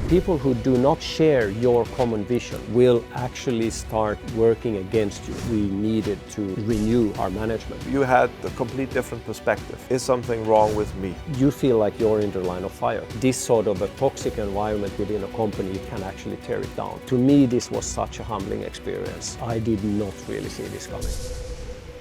People who do not share your common vision will actually start working against you. We needed to renew our management. You had a complete different perspective. Is something wrong with me? You feel like you're in the line of fire. This sort of a toxic environment within a company can actually tear it down. To me, this was such a humbling experience. I did not really see this coming.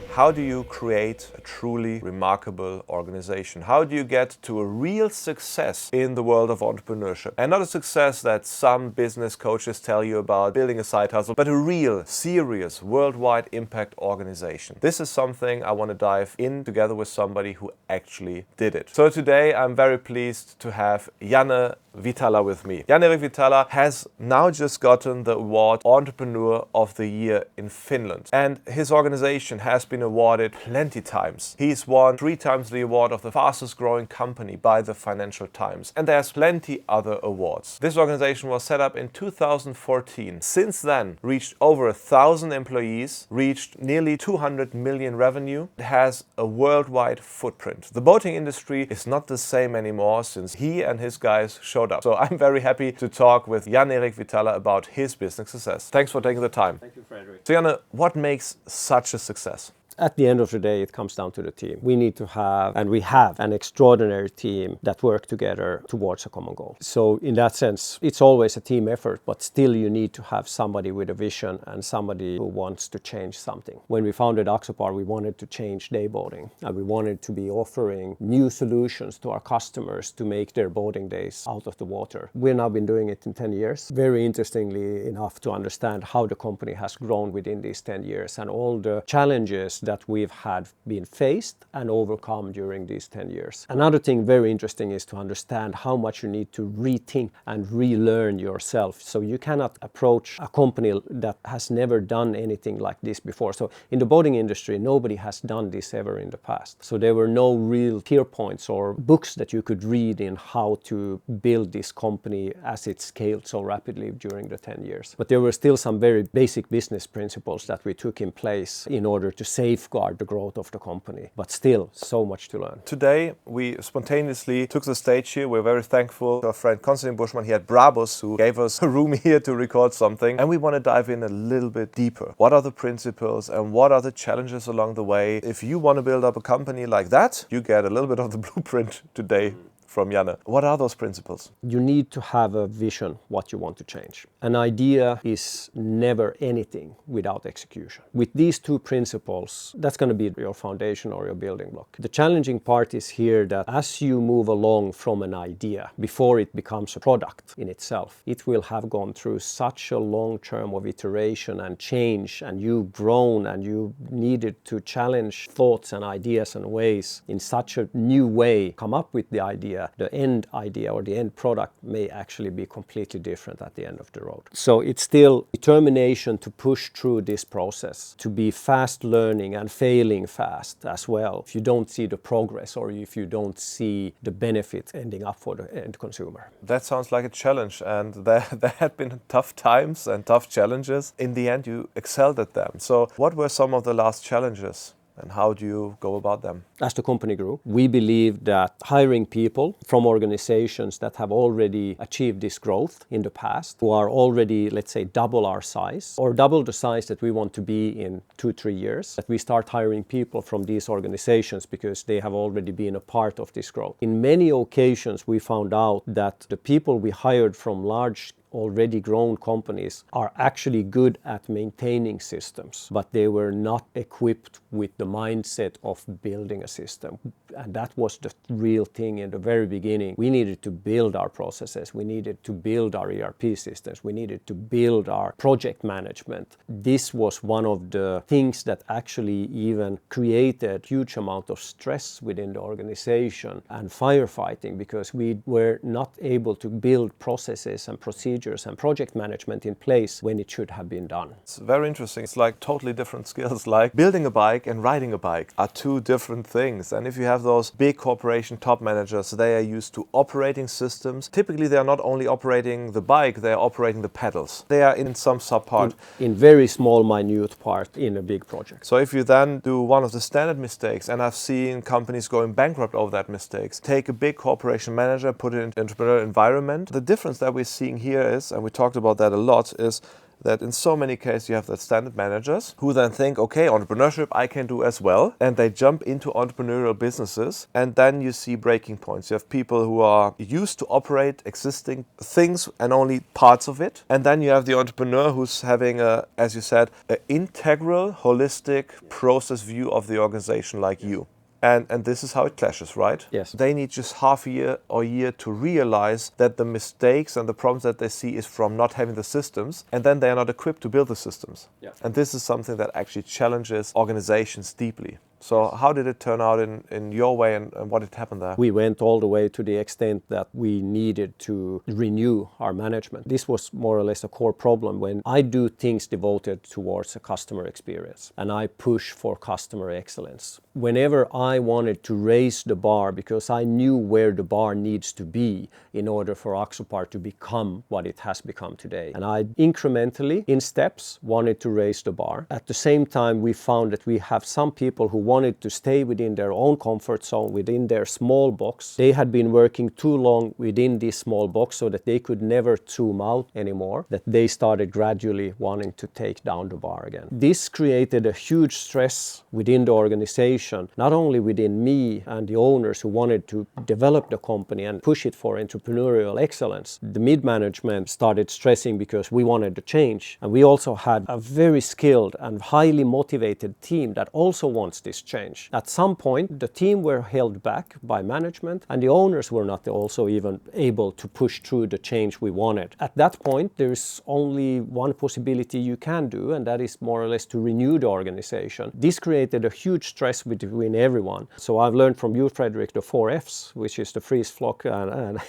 How do you create a truly remarkable organization? How do you get to a real success in the world of entrepreneurship? And not a success that some business coaches tell you about building a side hustle, but a real, serious, worldwide impact organization. This is something I want to dive in together with somebody who actually did it. So today I'm very pleased to have Jan-Erik Vitala with me. Jan-Erik Vitala has now just gotten the award Entrepreneur of the Year in Finland. And his organization has been awarded plenty times. He's won 3 times the award of the fastest growing company by the Financial Times. And there's plenty other awards. This organization was set up in 2014. Since then, reached over 1,000 employees, reached nearly 200 million revenue. It has a worldwide footprint. The boating industry is not the same anymore since he and his guys showed up. So I'm very happy to talk with Jan-Erik Vitala about his business success. Thanks for taking the time. Thank you, Frederick. So Janne, what makes such a success? At the end of the day, it comes down to the team. We need to have, and we have, an extraordinary team that work together towards a common goal. So in that sense, it's always a team effort, but still you need to have somebody with a vision and somebody who wants to change something. When we founded Axopar, we wanted to change day boating, and we wanted to be offering new solutions to our customers to make their boating days out of the water. We've now been doing it in 10 years. Very interestingly enough to understand how the company has grown within these 10 years and all the challenges that we've had been faced and overcome during these 10 years. Another thing very interesting is to understand how much you need to rethink and relearn yourself. So you cannot approach a company that has never done anything like this before. So in the boating industry, nobody has done this ever in the past. So there were no real tier points or books that you could read in how to build this company as it scaled so rapidly during the 10 years. But there were still some very basic business principles that we took in place in order to safeguard the growth of the company, but still so much to learn. Today we spontaneously took the stage here. We're very thankful to our friend Konstantin Buschmann here at Brabus, who gave us a room here to record something, and we want to dive in a little bit deeper. What are the principles and what are the challenges along the way? If you want to build up a company like that, you get a little bit of the blueprint today from Janne. What are those principles? You need to have a vision what you want to change. An idea is never anything without execution. With these 2 principles, that's going to be your foundation or your building block. The challenging part is here that as you move along from an idea, before it becomes a product in itself, it will have gone through such a long term of iteration and change, and you've grown and you needed to challenge thoughts and ideas and ways in such a new way, come up with the idea. The end idea or the end product may actually be completely different at the end of the road. So it's still determination to push through this process, to be fast learning and failing fast as well. If you don't see the progress or if you don't see the benefit ending up for the end consumer. That sounds like a challenge, and there had been tough times and tough challenges. In the end, you excelled at them. So what were some of the last challenges? And how do you go about them? As the company grew, we believe that hiring people from organizations that have already achieved this growth in the past, who are already, let's say, double our size or double the size that we want to be in 2-3 years, that we start hiring people from these organizations because they have already been a part of this growth. In many occasions, we found out that the people we hired from large already grown companies are actually good at maintaining systems, but they were not equipped with the mindset of building a system. And that was the real thing in the very beginning. We needed to build our processes. We needed to build our ERP systems. We needed to build our project management. This was one of the things that actually even created huge amount of stress within the organization and firefighting, because we were not able to build processes and procedures procedures and project management in place when it should have been done. It's very interesting. It's like totally different skills. Like building a bike and riding a bike are two different things. And if you have those big corporation top managers, they are used to operating systems. Typically, they are not only operating the bike, they are operating the pedals. They are in some subpart. In very small, minute part in a big project. So if you then do one of the standard mistakes, and I've seen companies going bankrupt over that mistakes, take a big corporation manager, put it in an entrepreneurial environment. The difference that we're seeing here is, and we talked about that a lot, is that in so many cases you have the standard managers who then think, okay, entrepreneurship I can do as well, and they jump into entrepreneurial businesses, and then you see breaking points. You have people who are used to operate existing things and only parts of it, and then you have the entrepreneur who's having a, as you said, an integral, holistic process view of the organization like you. And this is how it clashes, right? Yes. They need just half a year or year to realize that the mistakes and the problems that they see is from not having the systems, and then they are not equipped to build the systems. Yeah. And this is something that actually challenges organizations deeply. So how did it turn out in your way, and what did happen there? We went all the way to the extent that we needed to renew our management. This was more or less a core problem when I do things devoted towards a customer experience and I push for customer excellence. Whenever I wanted to raise the bar, because I knew where the bar needs to be in order for Axopar to become what it has become today. And I incrementally, in steps, wanted to raise the bar. At the same time, we found that we have some people who wanted to stay within their own comfort zone, within their small box. They had been working too long within this small box so that they could never zoom out anymore, that they started gradually wanting to take down the bar again. This created a huge stress within the organization, not only within me and the owners who wanted to develop the company and push it for entrepreneurial excellence. The mid-management started stressing because we wanted to change, and we also had a very skilled and highly motivated team that also wants this change. At some point, the team were held back by management, and the owners were not also even able to push through the change we wanted. At that point, there is only one possibility you can do, and that is more or less to renew the organization. This created a huge stress between everyone. So I've learned from you, Frederick, the 4 Fs, which is the freeze, flock, and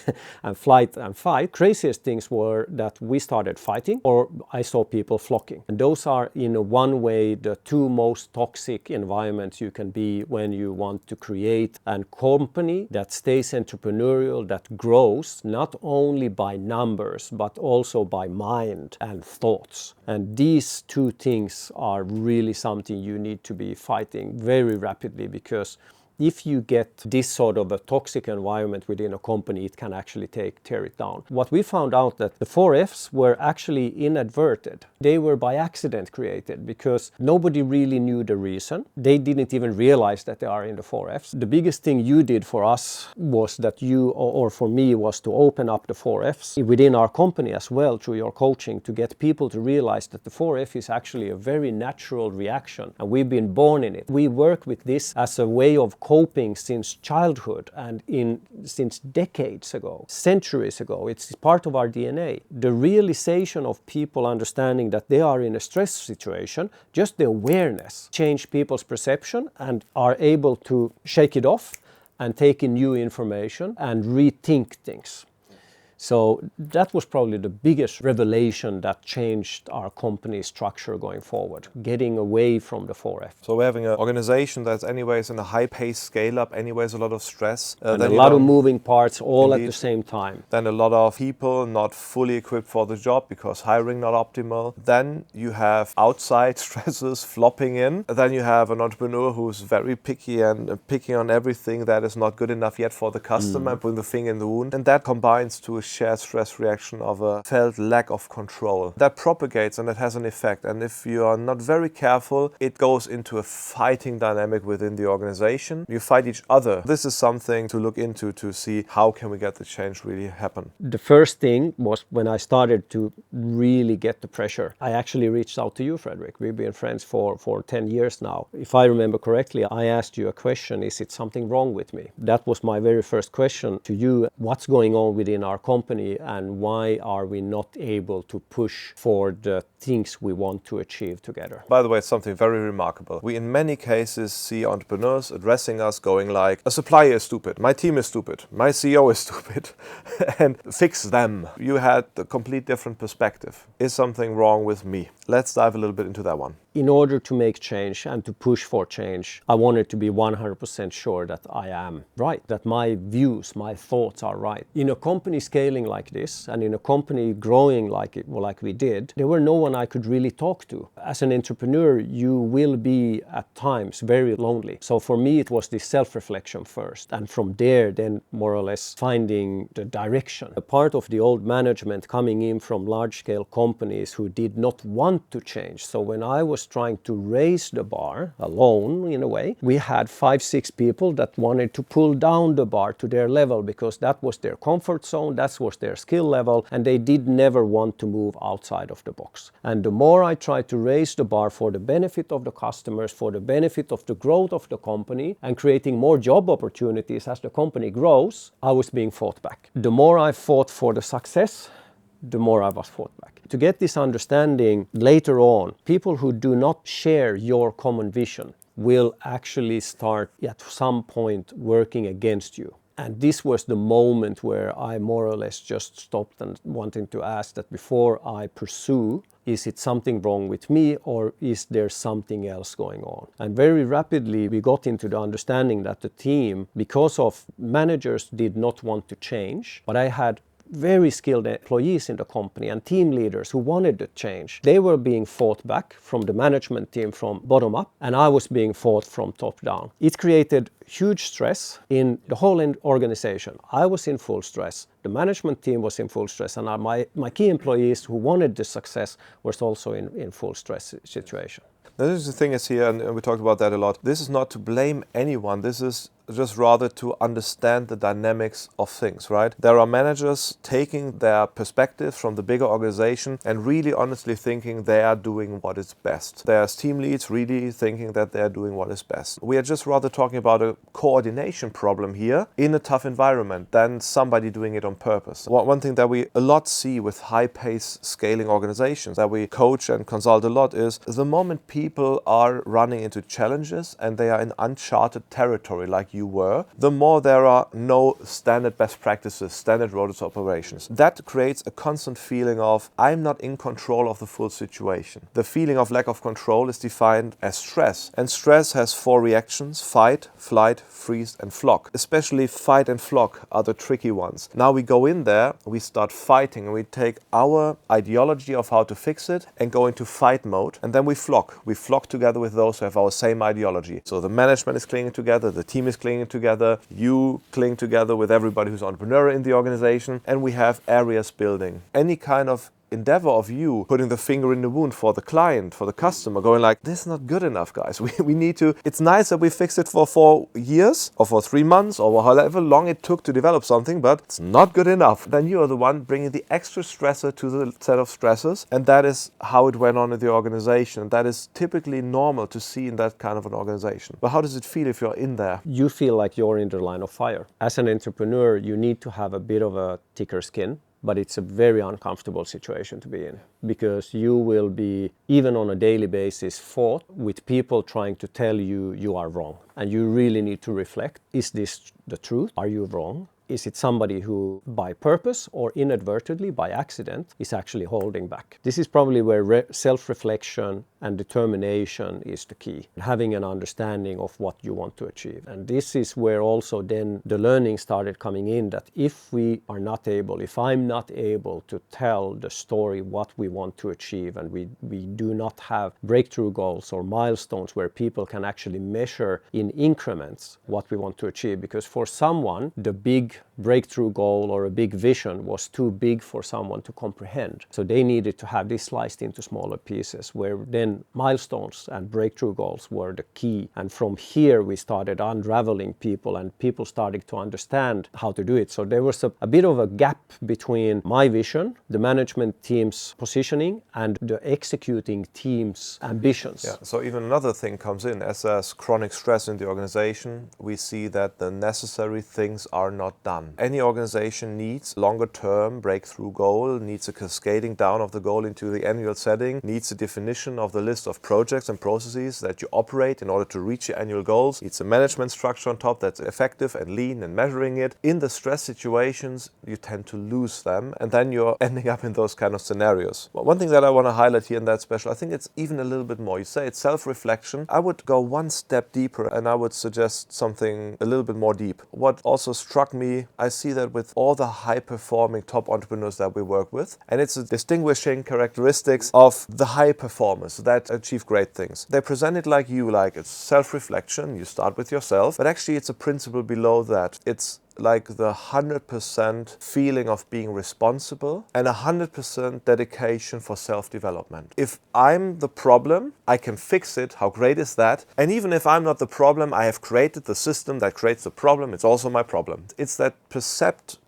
flight and fight. Craziest things were that we started fighting, or I saw people flocking. And those are, in one way, the two most toxic environments you can be when you want to create a company that stays entrepreneurial, that grows not only by numbers but also by mind and thoughts. And these two things are really something you need to be fighting very rapidly, because if you get this sort of a toxic environment within a company, it can actually tear it down. What we found out that the 4 Fs were actually inadvertent. They were by accident created because nobody really knew the reason. They didn't even realize that they are in the 4 Fs. The biggest thing you did for us was that you, or for me, was to open up the 4 Fs within our company as well through your coaching, to get people to realize that the 4 F is actually a very natural reaction, and we've been born in it. We work with this as a way of coping since childhood and since decades ago, centuries ago. It's part of our DNA. The realization of people understanding that they are in a stress situation, just the awareness, change people's perception and are able to shake it off and take in new information and rethink things. So that was probably the biggest revelation that changed our company structure going forward, getting away from the 4 F. So we're having an organization that's anyways in a high-paced scale-up, anyways a lot of stress. And a lot of moving parts all at the same time. Then a lot of people not fully equipped for the job because hiring not optimal. Then you have outside stresses flopping in. Then you have an entrepreneur who's very picky and picking on everything that is not good enough yet for the customer, putting the finger in the wound. And that combines to a shared stress reaction of a felt lack of control. That propagates and it has an effect. And if you are not very careful, it goes into a fighting dynamic within the organization. You fight each other. This is something to look into to see how can we get the change really happen. The first thing was when I started to really get the pressure. I actually reached out to you, Frederick. We've been friends for 10 years now. If I remember correctly, I asked you a question, is it something wrong with me? That was my very first question to you. What's going on within our company company and why are we not able to push for the things we want to achieve together. By the way, it's something very remarkable. We in many cases see entrepreneurs addressing us going like, a supplier is stupid, my team is stupid, my CEO is stupid, and fix them. You had a complete different perspective. Is something wrong with me? Let's dive a little bit into that one. In order to make change and to push for change, I wanted to be 100% sure that I am right, that my views, my thoughts are right. In a company scaling like this and in a company growing like we did, there were no one I could really talk to. As an entrepreneur, you will be at times very lonely. So for me, it was this self-reflection first. And from there, then more or less finding the direction. A part of the old management coming in from large-scale companies who did not want to change. So when I was trying to raise the bar alone, in a way, we had 5-6 people that wanted to pull down the bar to their level because that was their comfort zone, that was their skill level, and they did never want to move outside of the box. And the more I tried to raise the bar for the benefit of the customers, for the benefit of the growth of the company, and creating more job opportunities as the company grows, I was being fought back. The more I fought for the success, the more I was fought back. To get this understanding later on, people who do not share your common vision will actually start at some point working against you. And this was the moment where I more or less just stopped and wanting to ask that before I pursue, is it something wrong with me or is there something else going on? And very rapidly we got into the understanding that the team, because of managers did not want to change, but I had very skilled employees in the company and team leaders who wanted to change. They were being fought back from the management team from bottom up, and I was being fought from top down. It created huge stress in the whole organization. I was in full stress. The management team was in full stress, and my key employees who wanted the success was also in full stress situation. Now, this is the thing is here, and we talked about that a lot. This is not to blame anyone. This is just rather to understand the dynamics of things, right? There are managers taking their perspective from the bigger organization and really honestly thinking they are doing what is best. There's team leads really thinking that they are doing what is best. We are just rather talking about a coordination problem here in a tough environment than somebody doing it on purpose. One thing that we a lot see with high-pace scaling organizations that we coach and consult a lot is the moment people are running into challenges and they are in uncharted territory like you were, the more there are no standard best practices, standard roads operations. That creates a constant feeling of I'm not in control of the full situation. The feeling of lack of control is defined as stress, and stress has 4 reactions: fight, flight, freeze and flock. Especially fight and flock are the tricky ones. Now we go in there, we start fighting, and we take our ideology of how to fix it and go into fight mode, and then we flock. We flock together with those who have our same ideology. So the management is clinging together, the team is clinging together, you cling together with everybody who's an entrepreneur in the organization, and we have areas building. Any kind of endeavor of you putting the finger in the wound for the client, for the customer, going like, this is not good enough, guys. We need to, it's nice that we fixed it for 4 years or for 3 months or however long it took to develop something, but it's not good enough. Then you are the one bringing the extra stressor to the set of stressors, and that is how it went on in the organization. That is typically normal to see in that kind of an organization. But how does it feel if you're in there? You feel like you're in the line of fire. As an entrepreneur, you need to have a bit of a thicker skin. But it's a very uncomfortable situation to be in because you will be, even on a daily basis, fought with people trying to tell you you are wrong. And you really need to reflect, is this the truth? Are you wrong? Is it somebody who, by purpose or inadvertently, by accident, is actually holding back? This is probably where self-reflection and determination is the key. Having an understanding of what you want to achieve. And this is where also then the learning started coming in, that if I'm not able to tell the story what we want to achieve, and we do not have breakthrough goals or milestones where people can actually measure in increments what we want to achieve, because for someone, the big breakthrough goal or a big vision was too big for someone to comprehend. So they needed to have this sliced into smaller pieces, where then milestones and breakthrough goals were the key. And from here we started unraveling people, and people started to understand how to do it. So there was a bit of a gap between my vision, the management team's positioning, and the executing team's ambitions. Yeah. So even another thing comes in. As there's chronic stress in the organization, we see that the necessary things are not done. done. Any organization needs longer-term breakthrough goal, needs a cascading down of the goal into the annual setting, needs a definition of the list of projects and processes that you operate in order to reach your annual goals, needs a management structure on top that's effective and lean and measuring it. In the stress situations, you tend to lose them, and then you're ending up in those kind of scenarios. But one thing that I want to highlight here in that special, I think it's even a little bit more. You say it's self-reflection. I would go one step deeper, and I would suggest something a little bit more deep. What also struck me, I see that with all the high-performing top entrepreneurs that we work with, and it's a distinguishing characteristics of the high performers that achieve great things. They present it like you, like it's self-reflection, you start with yourself, but actually it's a principle below that. It's like the 100% feeling of being responsible and 100% dedication for self-development. If I'm the problem, I can fix it. How great is that? And even if I'm not the problem, I have created the system that creates the problem. It's also my problem. It's that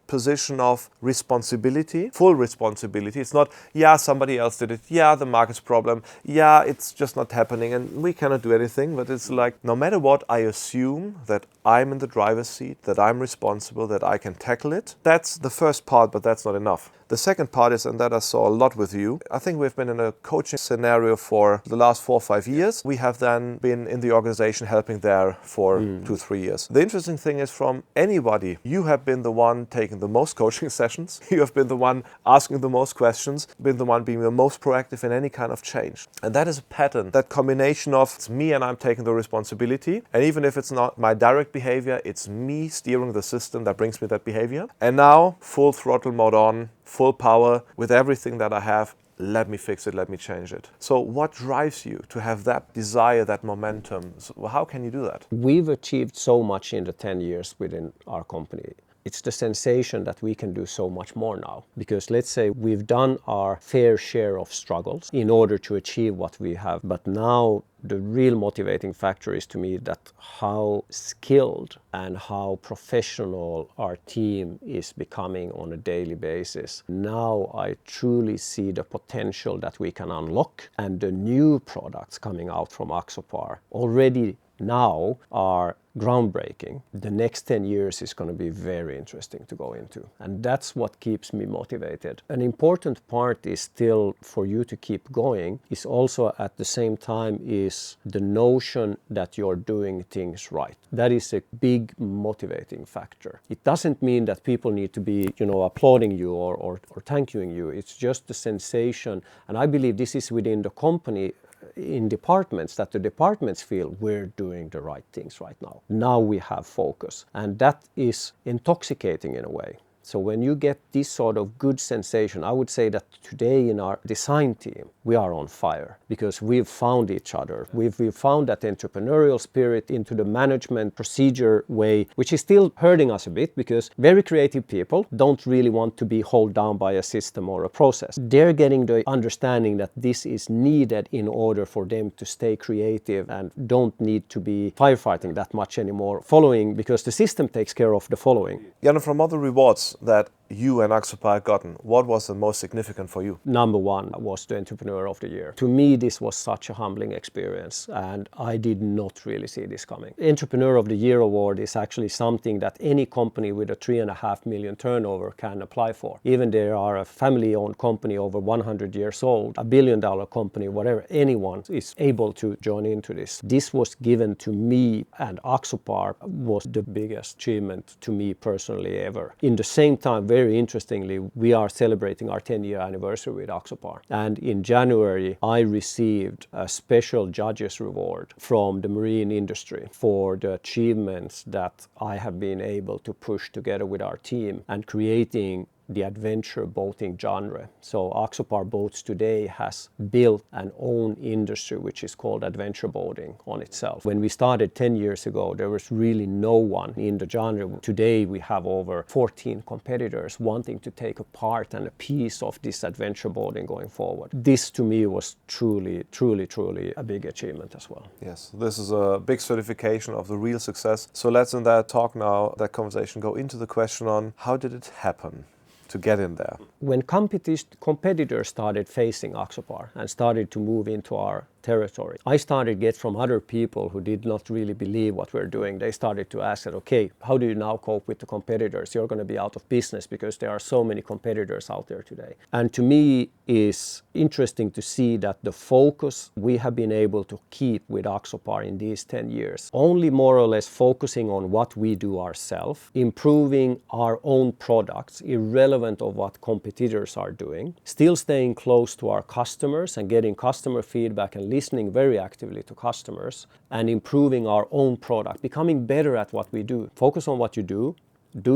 position of responsibility, full responsibility. It's not, yeah, somebody else did it. Yeah, the market's problem. Yeah, it's just not happening and we cannot do anything. But it's like, no matter what, I assume that I'm in the driver's seat, that I'm responsible, that I can tackle it. That's the first part, but that's not enough. The second part is, and that I saw a lot with you, I think we've been in a coaching scenario for the last 4 or 5 years. We have then been in the organization helping there for 2-3 years. The interesting thing is, from anybody, you have been the one taking the most coaching sessions. You have been the one asking the most questions, been the one being the most proactive in any kind of change. And that is a pattern, that combination of it's me and I'm taking the responsibility. And even if it's not my direct behavior, it's me steering the system that brings me that behavior. And now, full throttle mode on, full power with everything that I have. Let me fix it, let me change it. So what drives you to have that desire, that momentum? So how can you do that? We've achieved so much in the 10 years within our company. It's the sensation that we can do so much more now. Because let's say we've done our fair share of struggles in order to achieve what we have. But now the real motivating factor is to me that how skilled and how professional our team is becoming on a daily basis. Now I truly see the potential that we can unlock, and the new products coming out from Axopar already now are groundbreaking. The next 10 years is going to be very interesting to go into. And that's what keeps me motivated. An important part is still for you to keep going is also at the same time is the notion that you're doing things right. That is a big motivating factor. It doesn't mean that people need to be, applauding you or thanking you. It's just the sensation. And I believe this is within the company in departments, that the departments feel we're doing the right things right now. Now we have focus, and that is intoxicating in a way. So when you get this sort of good sensation, I would say that today in our design team, we are on fire because we've found each other. We've found that entrepreneurial spirit into the management procedure way, which is still hurting us a bit because very creative people don't really want to be held down by a system or a process. They're getting the understanding that this is needed in order for them to stay creative and don't need to be firefighting that much anymore, following, because the system takes care of the following. Jan, from all the rewards that you and Axopar have gotten, what was the most significant for you? Number one was the Entrepreneur of the Year. To me, this was such a humbling experience, and I did not really see this coming. Entrepreneur of the Year award is actually something that any company with a 3.5 million turnover can apply for. Even there are a family-owned company over 100 years old, a $1 billion company, whatever, anyone is able to join into this. This was given to me, and Axopar was the biggest achievement to me personally ever. In the same time, very interestingly, we are celebrating our 10-year anniversary with Axopar. And in January, I received a special judges reward from the marine industry for the achievements that I have been able to push together with our team and creating the adventure boating genre. So Axopar Boats today has built an own industry which is called adventure boating on itself. When we started 10 years ago, there was really no one in the genre. Today we have over 14 competitors wanting to take a part and a piece of this adventure boating going forward. This to me was truly a big achievement as well. Yes, this is a big certification of the real success. So let's in that talk now, that conversation, go into the question on how did it happen to get in there? When competitors started facing Axopar and started to move into our territory. I started to get from other people who did not really believe what we're doing. They started to ask that, okay, how do you now cope with the competitors? You're going to be out of business because there are so many competitors out there today. And to me, is interesting to see that the focus we have been able to keep with Axopar in these 10 years, only more or less focusing on what we do ourselves, improving our own products, irrelevant of what competitors are doing, still staying close to our customers and getting customer feedback and listening very actively to customers, and improving our own product, becoming better at what we do. Focus on what you do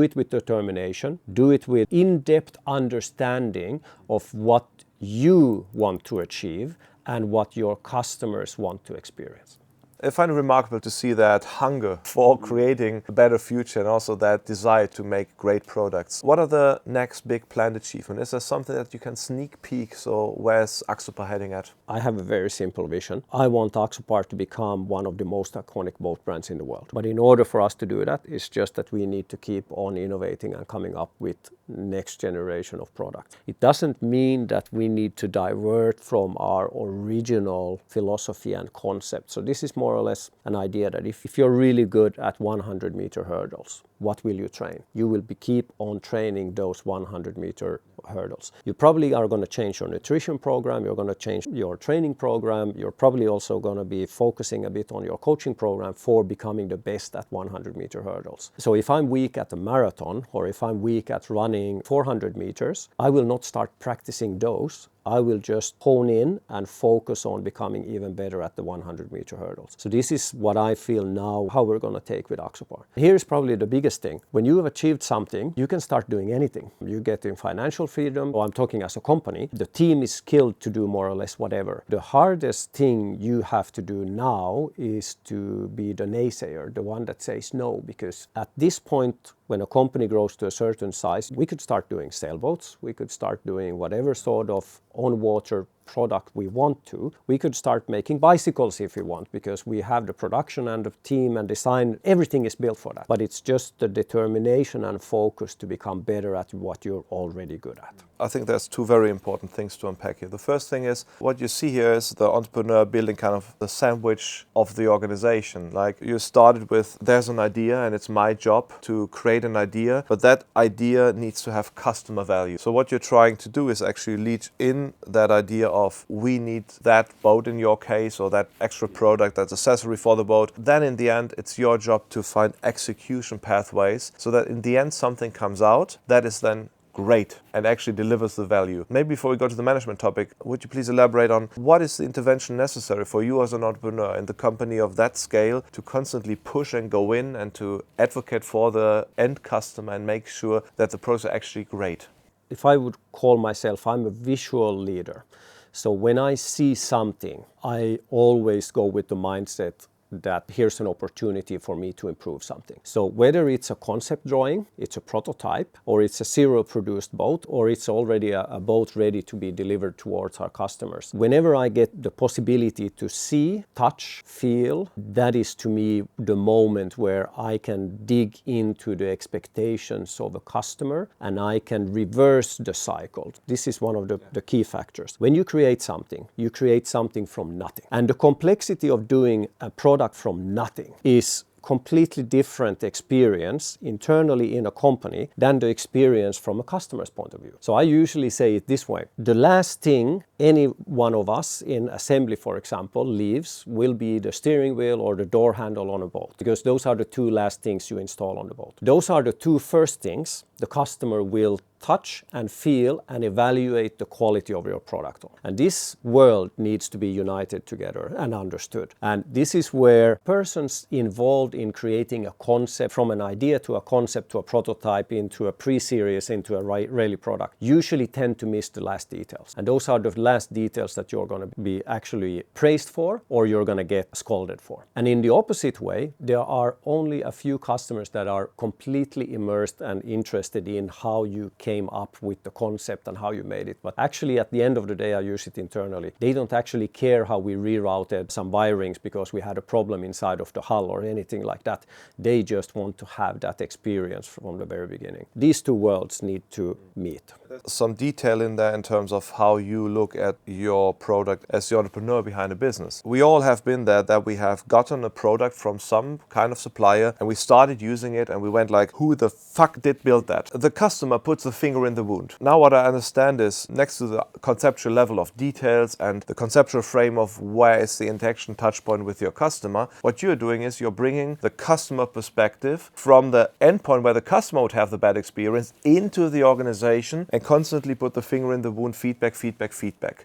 it with determination, do it with in-depth understanding of what you want to achieve and what your customers want to experience. I find it remarkable to see that hunger for creating a better future and also that desire to make great products. What are the next big planned achievement? Is there something that you can sneak peek? So where's Axopar heading at? I have a very simple vision. I want Axopar to become one of the most iconic boat brands in the world. But in order for us to do that, it's just that we need to keep on innovating and coming up with next generation of products. It doesn't mean that we need to divert from our original philosophy and concept. So this is more or less an idea that if you're really good at 100-meter hurdles, what will you train? You will keep on training those 100-meter hurdles. You probably are going to change your nutrition program, you're going to change your training program, you're probably also going to be focusing a bit on your coaching program for becoming the best at 100-meter hurdles. So if I'm weak at the marathon, or if I'm weak at running 400 meters, I will not start practicing those. I will just hone in and focus on becoming even better at the 100-meter hurdles. So this is what I feel now, how we're going to take with Axopar. Here is probably the biggest thing. When you have achieved something, you can start doing anything. You get in financial freedom, or I'm talking as a company. The team is skilled to do more or less whatever. The hardest thing you have to do now is to be the naysayer, the one that says no, because at this point, when a company grows to a certain size, we could start doing sailboats, we could start doing whatever sort of on-water product we want to. We could start making bicycles if we want, because we have the production and the team and design, everything is built for that. But it's just the determination and focus to become better at what you're already good at. I think there's two very important things to unpack here. The first thing is, what you see here is the entrepreneur building kind of the sandwich of the organization. Like, you started with, there's an idea and it's my job to create an idea, but that idea needs to have customer value. So what you're trying to do is actually lead in that idea of, we need that boat in your case, or that extra product, that accessory for the boat. Then in the end, it's your job to find execution pathways so that in the end something comes out that is then great and actually delivers the value. Maybe before we go to the management topic, would you please elaborate on what is the intervention necessary for you as an entrepreneur in the company of that scale to constantly push and go in and to advocate for the end customer and make sure that the process is actually great? If I would call myself, I'm a visual leader. So when I see something, I always go with the mindset that here's an opportunity for me to improve something. So whether it's a concept drawing, it's a prototype, or it's a serial produced boat, or it's already a boat ready to be delivered towards our customers. Whenever I get the possibility to see, touch, feel, that is to me the moment where I can dig into the expectations of a customer and I can reverse the cycle. This is one of the key factors. When you create something from nothing. And the complexity of doing a product from nothing is completely different experience internally in a company than the experience from a customer's point of view. So I usually say it this way. The last thing any one of us in assembly, for example, leaves will be the steering wheel or the door handle on a boat, because those are the two last things you install on the boat. Those are the two first things the customer will touch and feel and evaluate the quality of your product on. And this world needs to be united together and understood. And this is where persons involved in creating a concept, from an idea to a concept to a prototype into a pre-series into a rally product, usually tend to miss the last details. And those are the last details that you're going to be actually praised for, or you're going to get scolded for. And in the opposite way, there are only a few customers that are completely immersed and interested in how you came up with the concept and how you made it. But actually, at the end of the day, I use it internally. They don't actually care how we rerouted some wirings because we had a problem inside of the hull or anything like that. They just want to have that experience from the very beginning. These two worlds need to meet. Some detail in there in terms of how you look look at your product as the entrepreneur behind a business. We all have been there, that we have gotten a product from some kind of supplier and we started using it and we went like, who the fuck did build that? The customer puts the finger in the wound. Now what I understand is, next to the conceptual level of details and the conceptual frame of where is the interaction touch point with your customer, what you're doing is you're bringing the customer perspective from the endpoint where the customer would have the bad experience into the organization and constantly put the finger in the wound, feedback.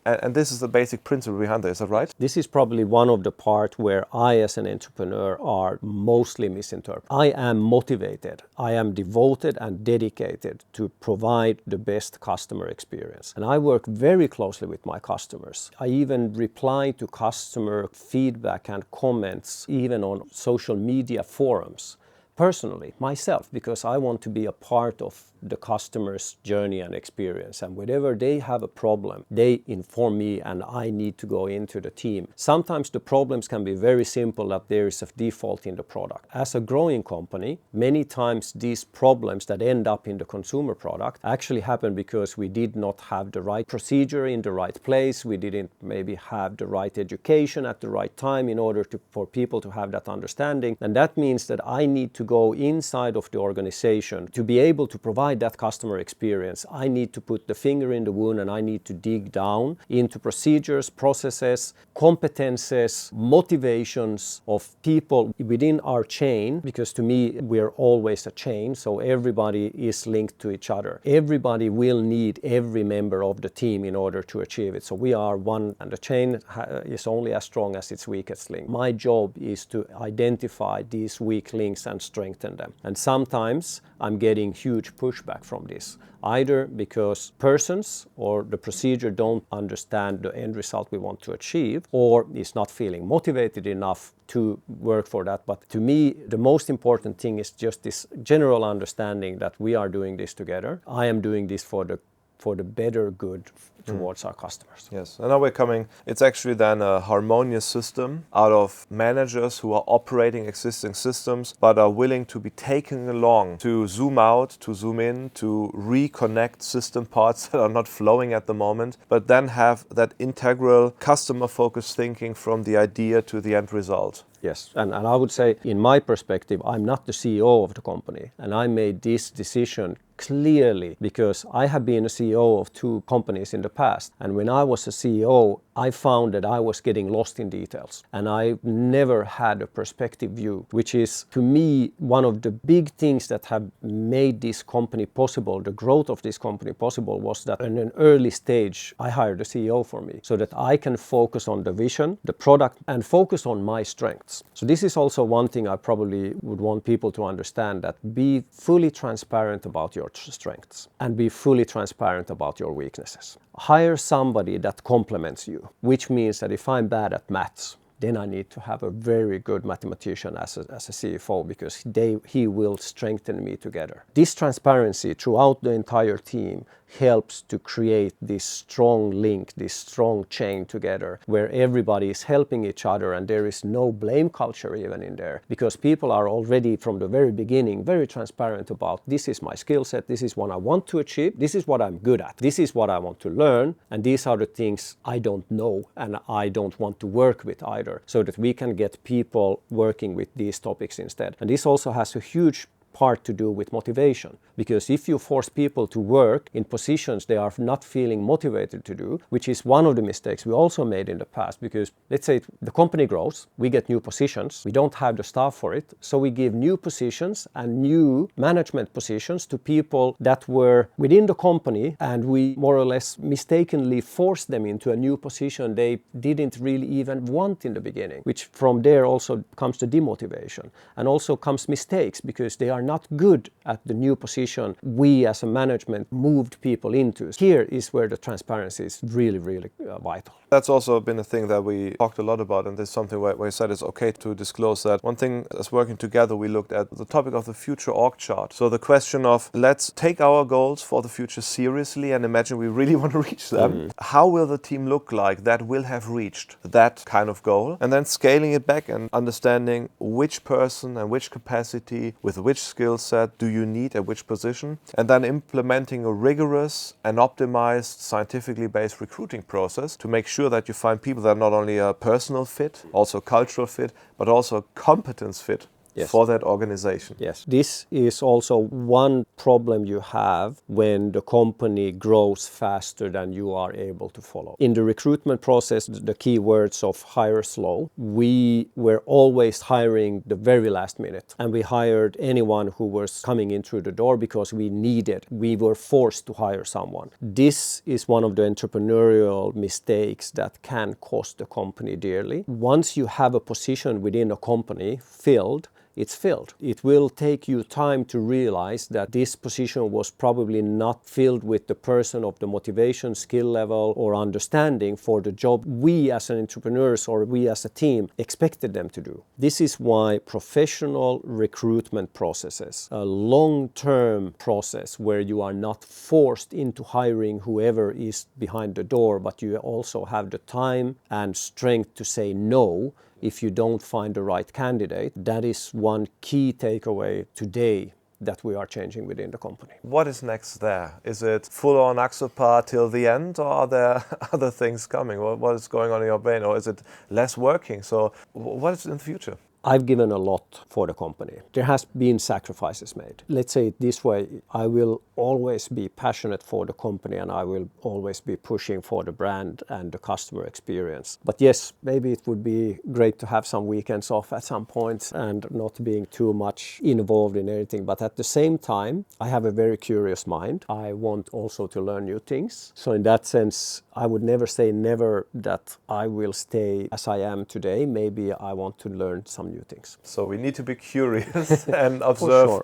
And this is the basic principle behind it, is that right? This is probably one of the parts where I as an entrepreneur are mostly misinterpreted. I am motivated, I am devoted and dedicated to provide the best customer experience. And I work very closely with my customers. I even reply to customer feedback and comments even on social media forums personally, myself, because I want to be a part of the customer's journey and experience. And whenever they have a problem, they inform me and I need to go into the team. Sometimes the problems can be very simple, that there is a default in the product. As a growing company, many times these problems that end up in the consumer product actually happen because we did not have the right procedure in the right place. We didn't maybe have the right education at the right time in order for people to have that understanding. And that means that I need to go inside of the organization to be able to provide that customer experience. I need to put the finger in the wound and I need to dig down into procedures, processes, competences, motivations of people within our chain, because to me we're always a chain, so everybody is linked to each other. Everybody will need every member of the team in order to achieve it. So we are one, and the chain is only as strong as its weakest link. My job is to identify these weak links and strengthen them. And sometimes I'm getting huge pushback from this, either because persons or the procedure don't understand the end result we want to achieve, or is not feeling motivated enough to work for that. But to me, the most important thing is just this general understanding that we are doing this together. I am doing this for the better good towards our customers. Yes, and now we're coming, it's actually then a harmonious system out of managers who are operating existing systems but are willing to be taken along to zoom out, to zoom in, to reconnect system parts that are not flowing at the moment, but then have that integral customer-focused thinking from the idea to the end result. Yes, and I would say, in my perspective, I'm not the CEO of the company, and I made this decision clearly because I have been a CEO of 2 companies in the past, and when I was a CEO, I found that I was getting lost in details, and I never had a perspective view, which is, to me, one of the big things that have made this company possible. The growth of this company possible was that in an early stage, I hired a CEO for me so that I can focus on the vision, the product, and focus on my strengths. So this is also one thing I probably would want people to understand, that be fully transparent about your strengths and be fully transparent about your weaknesses. Hire somebody that complements you, which means that if I'm bad at maths, then I need to have a very good mathematician as a CFO, because he will strengthen me together. This transparency throughout the entire team helps to create this strong link, this strong chain together, where everybody is helping each other and there is no blame culture even in there, because people are already from the very beginning very transparent about, this is my skill set, this is what I want to achieve, this is what I'm good at, this is what I want to learn, and these are the things I don't know and I don't want to work with either, so that we can get people working with these topics instead. And this also has a huge part to do with motivation, because if you force people to work in positions they are not feeling motivated to do, which is one of the mistakes we also made in the past, because let's say the company grows, we get new positions, we don't have the staff for it, so we give new positions and new management positions to people that were within the company, and we more or less mistakenly forced them into a new position they didn't really even want in the beginning, which from there also comes the demotivation, and also comes mistakes because they are not good at the new position we as a management moved people into. Here is where the transparency is really, really vital. That's also been a thing that we talked a lot about, and there's something where you said it's okay to disclose that. One thing as working together, we looked at the topic of the future org chart. So the question of, let's take our goals for the future seriously and imagine we really want to reach them. How will the team look like that will have reached that kind of goal? And then scaling it back and understanding which person and which capacity with which skill set do you need at which position, and then implementing a rigorous and optimized, scientifically based recruiting process to make sure that you find people that are not only a personal fit, also cultural fit, but also a competence fit. Yes. For that organization. Yes, this is also one problem you have when the company grows faster than you are able to follow. In the recruitment process, the key words of hire slow, we were always hiring the very last minute, and we hired anyone who was coming in through the door because we were forced to hire someone. This is one of the entrepreneurial mistakes that can cost the company dearly. Once you have a position within a company filled, it's filled. It will take you time to realize that this position was probably not filled with the person of the motivation, skill level, or understanding for the job we as entrepreneurs or we as a team expected them to do. This is why professional recruitment processes, a long-term process where you are not forced into hiring whoever is behind the door, but you also have the time and strength to say no if you don't find the right candidate. That is one key takeaway today that we are changing within the company. What is next there? Is it full on Axopar till the end, or are there other things coming? What is going on in your brain, or is it less working? So what is in the future? I've given a lot for the company. There has been sacrifices made. Let's say it this way, I will always be passionate for the company and I will always be pushing for the brand and the customer experience. But yes, maybe it would be great to have some weekends off at some point and not being too much involved in anything. But at the same time, I have a very curious mind. I want also to learn new things. So in that sense, I would never say never that I will stay as I am today. Maybe I want to learn some new things. So we need to be curious and observe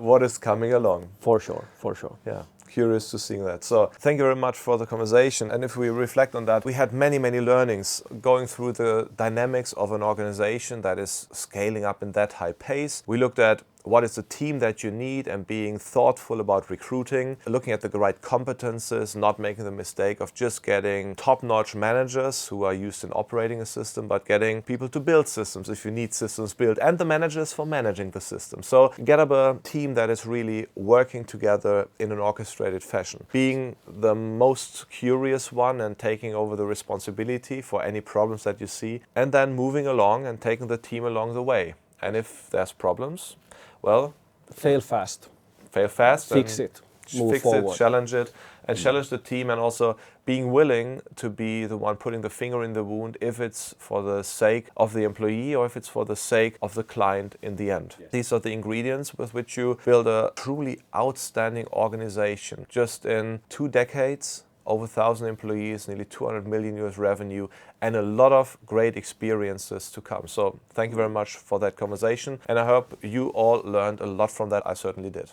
what is coming along. For sure, for sure. Yeah, curious to see that. So thank you very much for the conversation. And if we reflect on that, we had many learnings going through the dynamics of an organization that is scaling up in that high pace. We looked at what is the team that you need and being thoughtful about recruiting, looking at the right competences, not making the mistake of just getting top-notch managers who are used in operating a system, but getting people to build systems if you need systems built, and the managers for managing the system. So get up a team that is really working together in an orchestrated fashion. Being the most curious one and taking over the responsibility for any problems that you see, and then moving along and taking the team along the way. And if there's problems, well, fail fast. Fail fast. Fix it. Move forward. Challenge it, and challenge the team, and also being willing to be the one putting the finger in the wound if it's for the sake of the employee or if it's for the sake of the client in the end. Yes. These are the ingredients with which you build a truly outstanding organization. Just in 2 decades, over 1,000 employees, nearly 200 million US revenue, and a lot of great experiences to come. So thank you very much for that conversation, and I hope you all learned a lot from that. I certainly did.